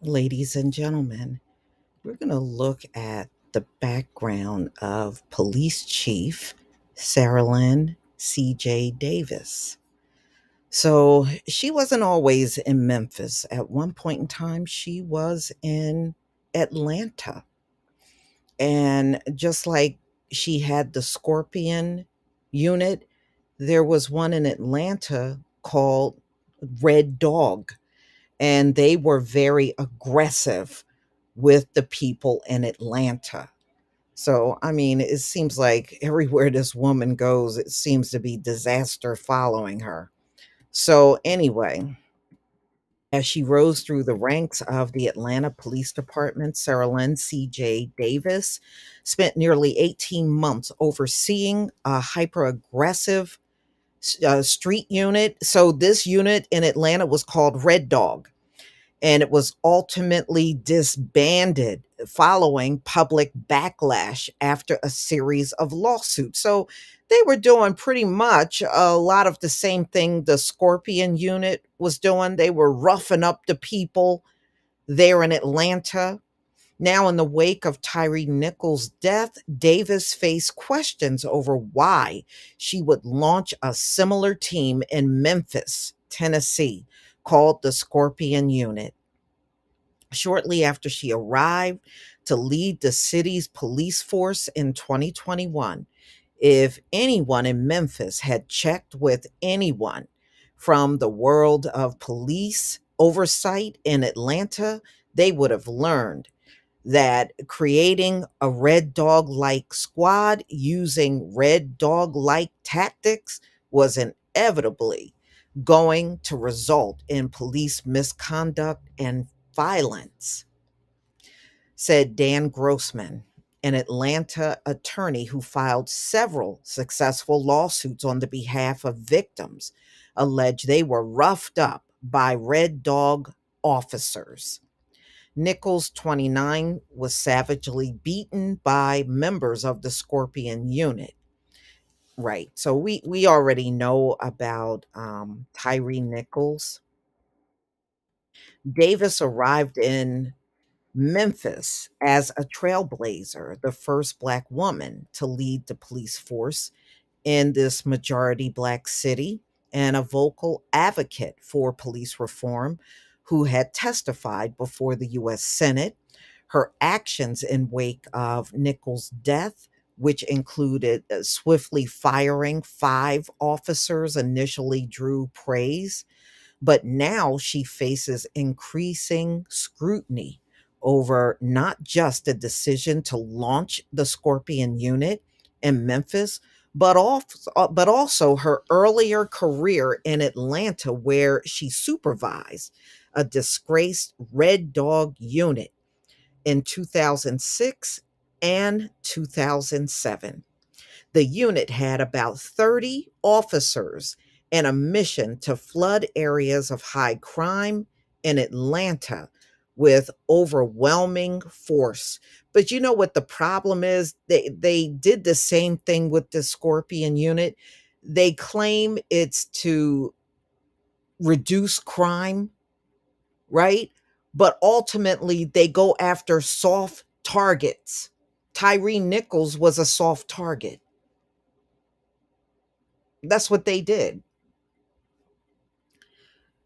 Ladies and gentlemen, we're going to look at the background of Police Chief Cerelyn C.J. Davis. So she wasn't always in Memphis. At one point in time, she was in Atlanta. And just like she had the Scorpion unit, there was one in Atlanta called Red Dog, and they were very aggressive with the people in Atlanta. So, I mean, it seems like everywhere this woman goes, it seems to be disaster following her. So, anyway, as she rose through the ranks of the Atlanta Police Department, Sarah Lynn C.J. Davis spent nearly 18 months overseeing a hyper aggressive street unit. So, this unit in Atlanta was called Red Dog, and it was ultimately disbanded following public backlash after a series of lawsuits. So they were doing pretty much a lot of the same thing the Scorpion unit was doing. They were roughing up the people there in Atlanta. Now, in the wake of Tyree Nichols' death, Davis faced questions over why she would launch a similar team in Memphis, Tennessee, called the Scorpion Unit. Shortly after she arrived to lead the city's police force in 2021, if anyone in Memphis had checked with anyone from the world of police oversight in Atlanta, they would have learned that creating a red dog like squad using red dog like tactics was inevitably going to result in police misconduct and violence, said Dan Grossman, an Atlanta attorney who filed several successful lawsuits on the behalf of victims alleged they were roughed up by Red Dog officers. Nichols, 29, was savagely beaten by members of the Scorpion unit. Right. So we already know about Tyree Nichols. Davis arrived in Memphis as a trailblazer, the first Black woman to lead the police force in this majority Black city, and a vocal advocate for police reform who had testified before the U.S. Senate. Her actions in wake of Nichols' death, which included swiftly firing five officers, initially drew praise, but now she faces increasing scrutiny over not just the decision to launch the Scorpion unit in Memphis, but also her earlier career in Atlanta, where she supervised a disgraced Red Dog unit in 2006 and 2007. The unit had about 30 officers and a mission to flood areas of high crime in Atlanta with overwhelming force. But you know what the problem is? They did the same thing with the Scorpion unit. They claim it's to reduce crime, right? But ultimately, they go after soft targets. Tyree Nichols was a soft target. That's what they did.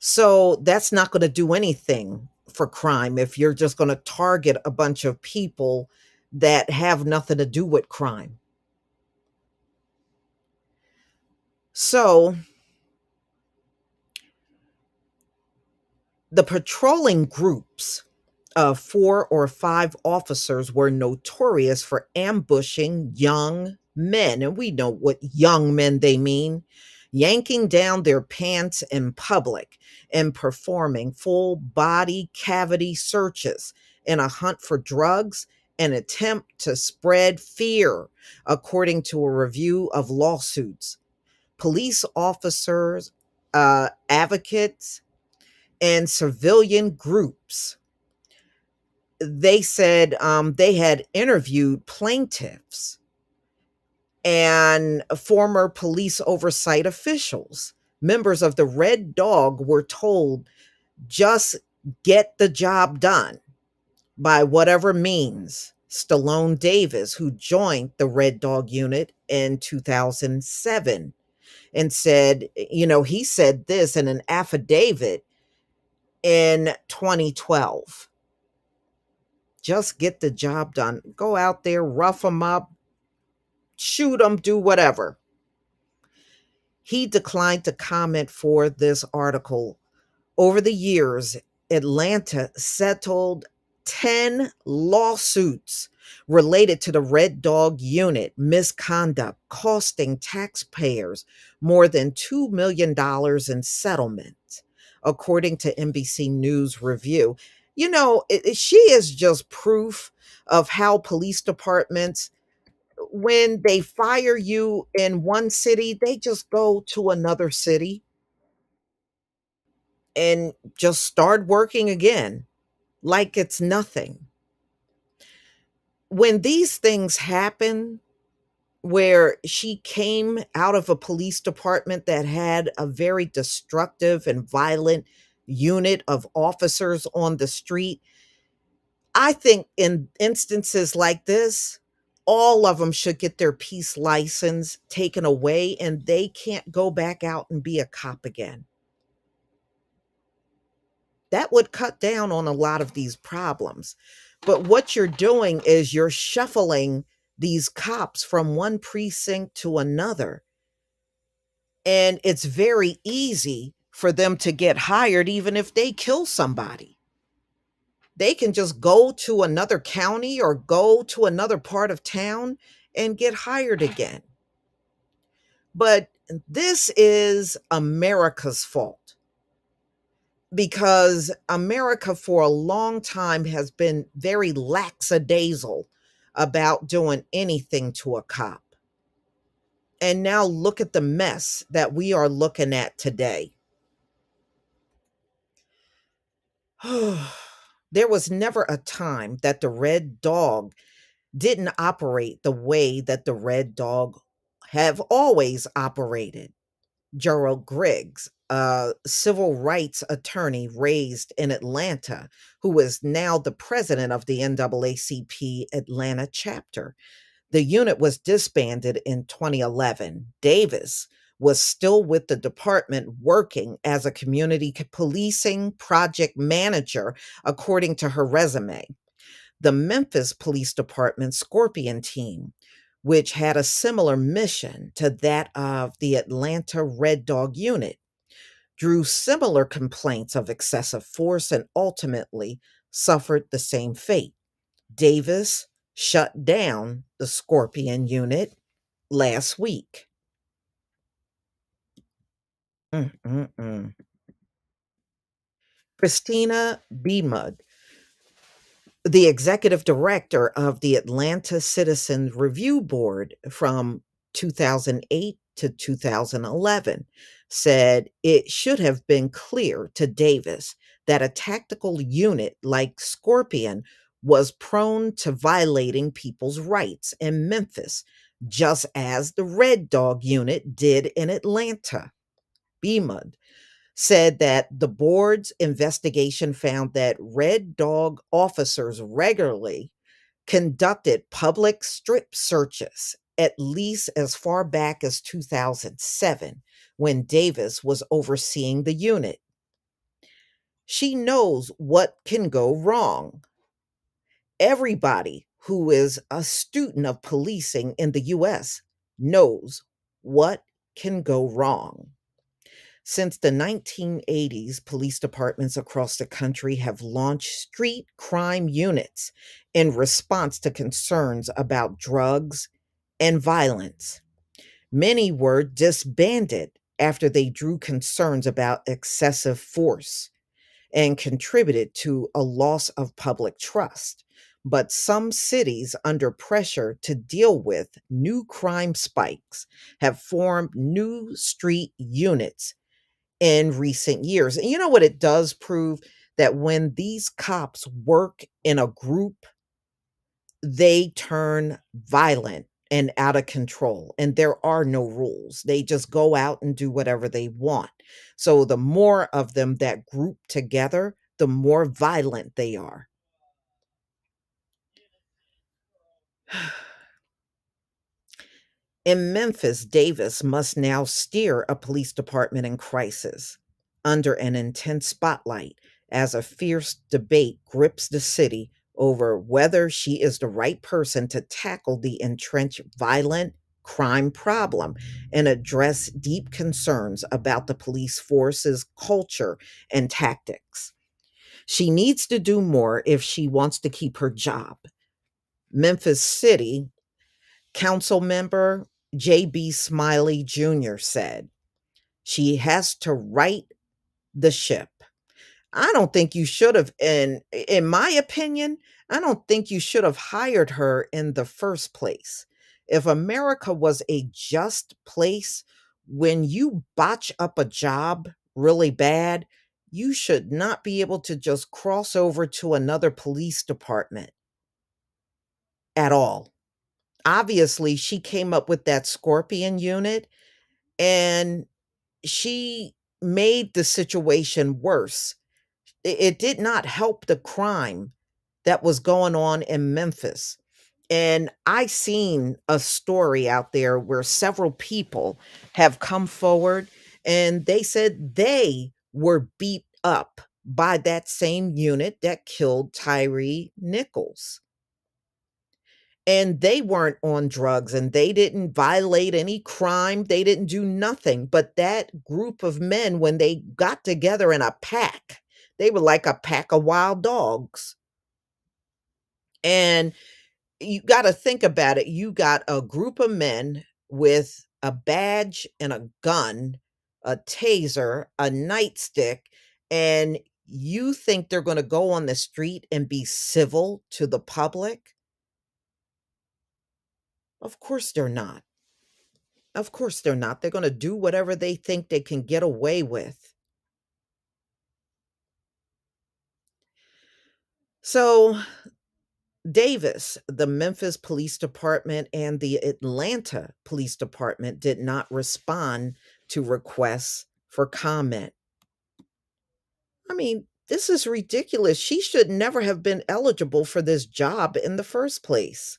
So that's not going to do anything for crime if you're just going to target a bunch of people that have nothing to do with crime. So the patrolling groups of 4 or 5 officers were notorious for ambushing young men. And we know what young men they mean, yanking down their pants in public and performing full body cavity searches in a hunt for drugs, an attempt to spread fear, according to a review of lawsuits. Police officers, advocates, and civilian groups, they said they had interviewed plaintiffs and former police oversight officials. Members of the Red Dog were told just Get the job done by whatever means. Stallone Davis, who joined the Red Dog unit in 2007, and said, he said this in an affidavit in 2012. Just get the job done. Go out there, rough them up, shoot them, do whatever. He declined to comment for this article. Over the years, Atlanta settled 10 lawsuits related to the Red Dog unit misconduct, costing taxpayers more than $2 million in settlements, according to NBC News Review. She is just proof of how police departments, when they fire you in one city, they just go to another city and just start working again like it's nothing. When these things happen, where she came out of a police department that had a very destructive and violent unit of officers on the street, I think in instances like this, all of them should get their peace license taken away and they can't go back out and be a cop again. That would cut down on a lot of these problems. But what you're doing is you're shuffling these cops from one precinct to another. And it's very easy for them to get hired even if they kill somebody. They can just go to another county or go to another part of town and get hired again. But this is America's fault, because America for a long time has been very lackadaisical about doing anything to a cop. And now look at the mess that we are looking at today. There was never a time that the Red Dog didn't operate the way that the Red Dog have always operated. Gerald Griggs, a civil rights attorney raised in Atlanta, who is now the president of the NAACP Atlanta chapter. The unit was disbanded in 2011. Davis was still with the department working as a community policing project manager, according to her resume. The Memphis Police Department Scorpion team, which had a similar mission to that of the Atlanta Red Dog unit, drew similar complaints of excessive force and ultimately suffered the same fate. Davis shut down the Scorpion unit last week. Mm-mm-mm. Christina Beamud, the executive director of the Atlanta Citizens Review Board from 2008 to 2011, said it should have been clear to Davis that a tactical unit like Scorpion was prone to violating people's rights in Memphis, just as the Red Dog unit did in Atlanta. Beamud said that the board's investigation found that Red Dog officers regularly conducted public strip searches at least as far back as 2007, when Davis was overseeing the unit. She knows what can go wrong. Everybody who is a student of policing in the US knows what can go wrong. Since the 1980s, police departments across the country have launched street crime units in response to concerns about drugs and violence. Many were disbanded after they drew concerns about excessive force and contributed to a loss of public trust. But some cities, under pressure to deal with new crime spikes, have formed new street units in recent years. And you know what it does prove? That when these cops work in a group, they turn violent and out of control, and there are no rules. They just go out and do whatever they want. So the more of them that group together, the more violent they are. In Memphis, Davis must now steer a police department in crisis under an intense spotlight as a fierce debate grips the city over whether she is the right person to tackle the entrenched violent crime problem and address deep concerns about the police force's culture and tactics. She needs to do more if she wants to keep her job. Memphis City Council member J.B. Smiley Jr. said, she has to right the ship. I don't think you should have, in my opinion, I don't think you should have hired her in the first place. If America was a just place, when you botch up a job really bad, you should not be able to just cross over to another police department at all. Obviously, she came up with that Scorpion unit and she made the situation worse. It did not help the crime that was going on in Memphis. And I seen a story out there where several people have come forward and they said they were beat up by that same unit that killed Tyree Nichols. And they weren't on drugs and they didn't violate any crime. They didn't do nothing. But that group of men, when they got together in a pack, they were like a pack of wild dogs. And you got to think about it. You got a group of men with a badge and a gun, a taser, a nightstick, and you think they're going to go on the street and be civil to the public? Of course they're not. Of course they're not. They're going to do whatever they think they can get away with. So, Davis, the Memphis Police Department, and the Atlanta Police Department did not respond to requests for comment. I mean, this is ridiculous. She should never have been eligible for this job in the first place.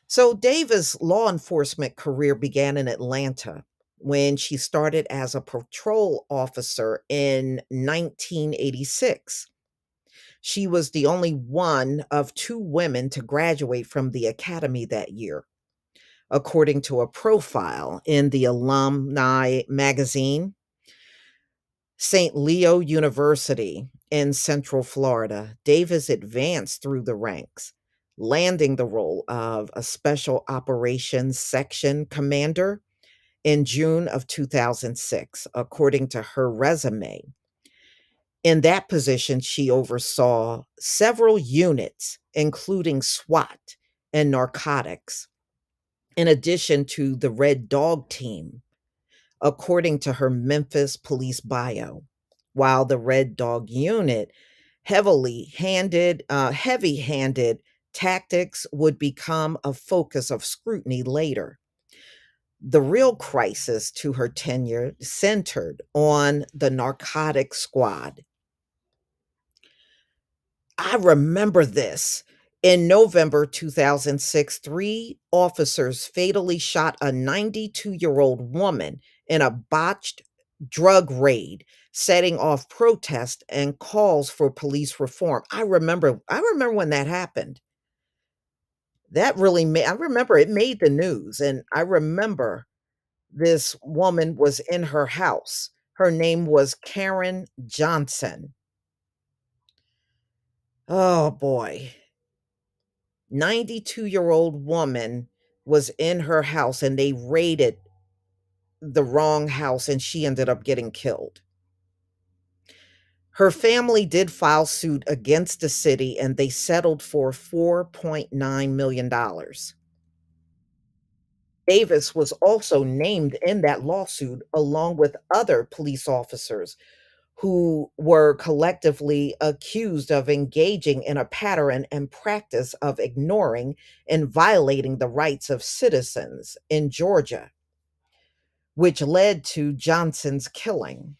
So, Davis' law enforcement career began in Atlanta when she started as a patrol officer in 1986. She was the only one of two women to graduate from the academy that year, according to a profile in the alumni magazine. St. Leo University in Central Florida, Davis advanced through the ranks, landing the role of a Special Operations Section Commander in June of 2006, according to her resume. In that position, she oversaw several units, including SWAT and narcotics, in addition to the Red Dog Team, according to her Memphis police bio. While the Red Dog unit heavy-handed tactics would become a focus of scrutiny later. The real crisis to her tenure centered on the narcotics squad. I remember this. In November 2006, three officers fatally shot a 92-year-old woman in a botched drug raid, setting off protests and calls for police reform. I remember when that happened. That really made I remember it made the news, and I remember this woman was in her house. Her name was Karen Johnson. Oh boy. 92-year-old woman was in her house and they raided the wrong house and she ended up getting killed. Her family did file suit against the city and they settled for $4.9 million. Davis was also named in that lawsuit along with other police officers who were collectively accused of engaging in a pattern and practice of ignoring and violating the rights of citizens in Georgia, which led to Johnson's killing.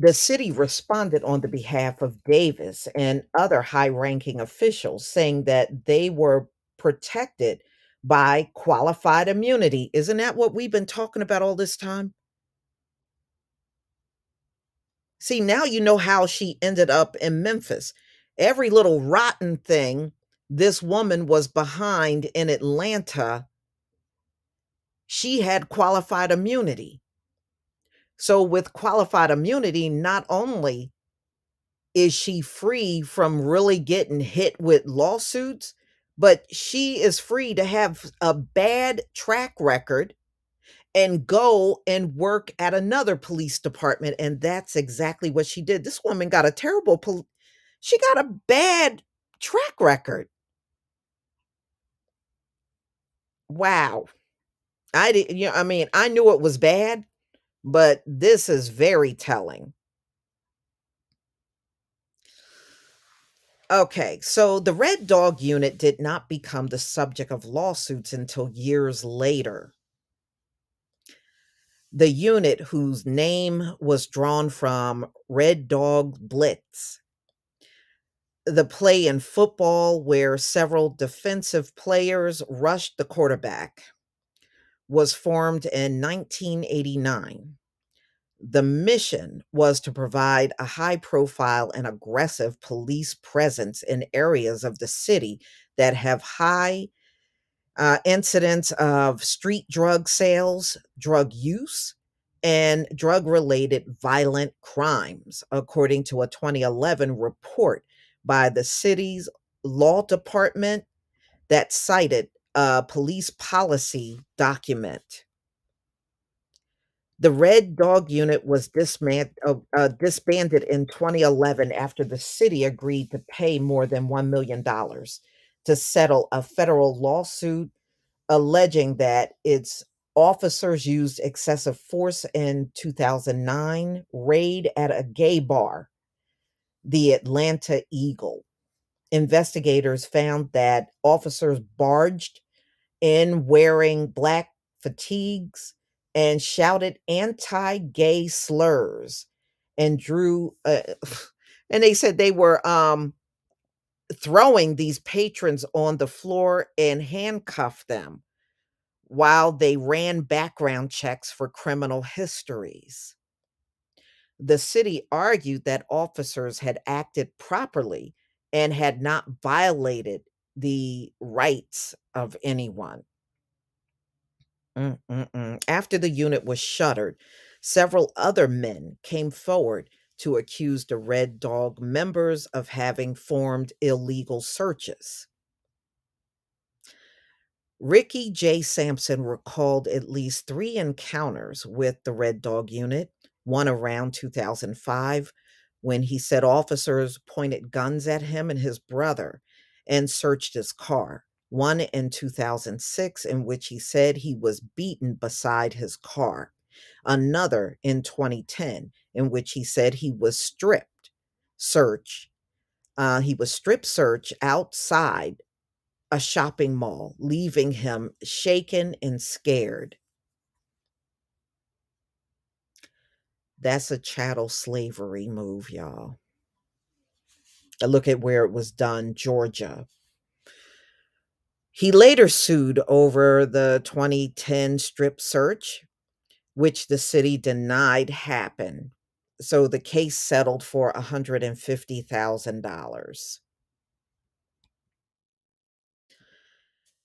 The city responded on the behalf of Davis and other high ranking officials, saying that they were protected by qualified immunity. Isn't that what we've been talking about all this time? See, now you know how she ended up in Memphis. Every little rotten thing this woman was behind in Atlanta, she had qualified immunity. So, with qualified immunity, not only is she free from really getting hit with lawsuits, but she is free to have a bad track record and go and work at another police department. And that's exactly what she did. This woman got a she got a bad track record. Wow. I did, I mean, I knew it was bad, but this is very telling. Okay, so the Red Dog Unit did not become the subject of lawsuits until years later. The unit, whose name was drawn from Red Dog Blitz, the play in football where several defensive players rushed the quarterback, was formed in 1989. The mission was to provide a high profile and aggressive police presence in areas of the city that have high incidents of street drug sales, drug use, and drug related violent crimes, according to a 2011 report by the city's law department that cited a police policy document. The Red Dog Unit was disbanded in 2011 after the city agreed to pay more than $1 million to settle a federal lawsuit alleging that its officers used excessive force in 2009 raid at a gay bar, the Atlanta Eagle. Investigators found that officers barged in wearing black fatigues and shouted anti-gay slurs and drew and they said they were throwing these patrons on the floor and handcuffed them while they ran background checks for criminal histories. The city argued that officers had acted properly and had not violated the rights of anyone. After the unit was shuttered, several other men came forward to accuse the Red Dog members of having formed illegal searches. Ricky J. Sampson recalled at least three encounters with the Red Dog unit, one around 2005, when he said officers pointed guns at him and his brother and searched his car. One in 2006, in which he said he was beaten beside his car. Another in 2010, in which he said search. He was strip search outside a shopping mall, leaving him shaken and scared. That's a chattel slavery move, y'all. A look at where it was done, Georgia. He later sued over the 2010 strip search, which the city denied happened. So the case settled for $150,000.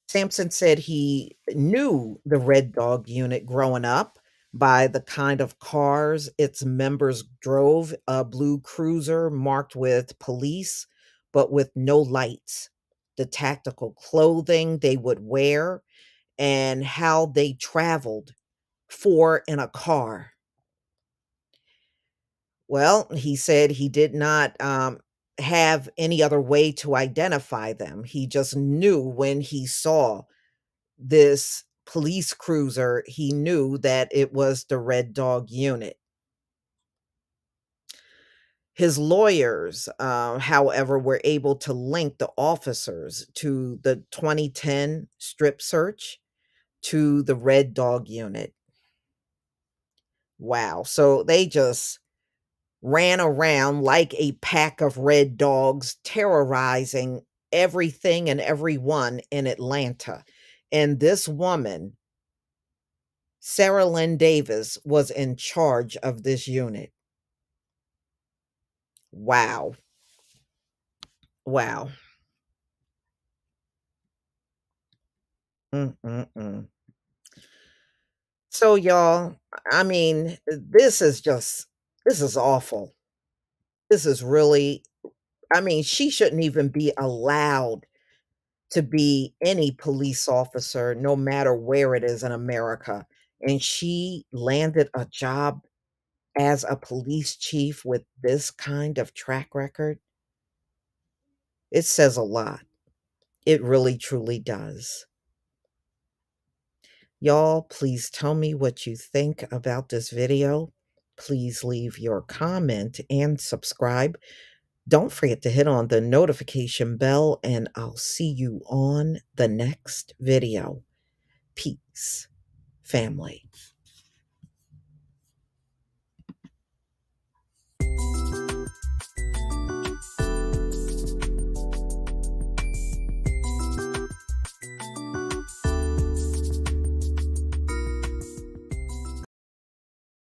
Sampson said he knew the Red Dog unit growing up by the kind of cars its members drove, a blue cruiser marked with police, but with no lights, the tactical clothing they would wear, and how they traveled, four in a car. Well, he said he did not have any other way to identify them. He just knew when he saw this police cruiser, he knew that it was the Red Dog unit. His lawyers, however, were able to link the officers to the 2010 strip search to the Red Dog unit. Wow. So they just ran around like a pack of red dogs, terrorizing everything and everyone in Atlanta. And this woman, Sarah Lynn Davis, was in charge of this unit. Wow. Wow. Mm-mm-mm. So, y'all, I mean, this is awful. This is really, I mean, she shouldn't even be allowed to be any police officer, no matter where it is in America. And she landed a job as a police chief with this kind of track record. It says a lot. It really, truly does. Y'all, please tell me what you think about this video. Please leave your comment and subscribe. Don't forget to hit on the notification bell, and I'll see you on the next video. Peace, family.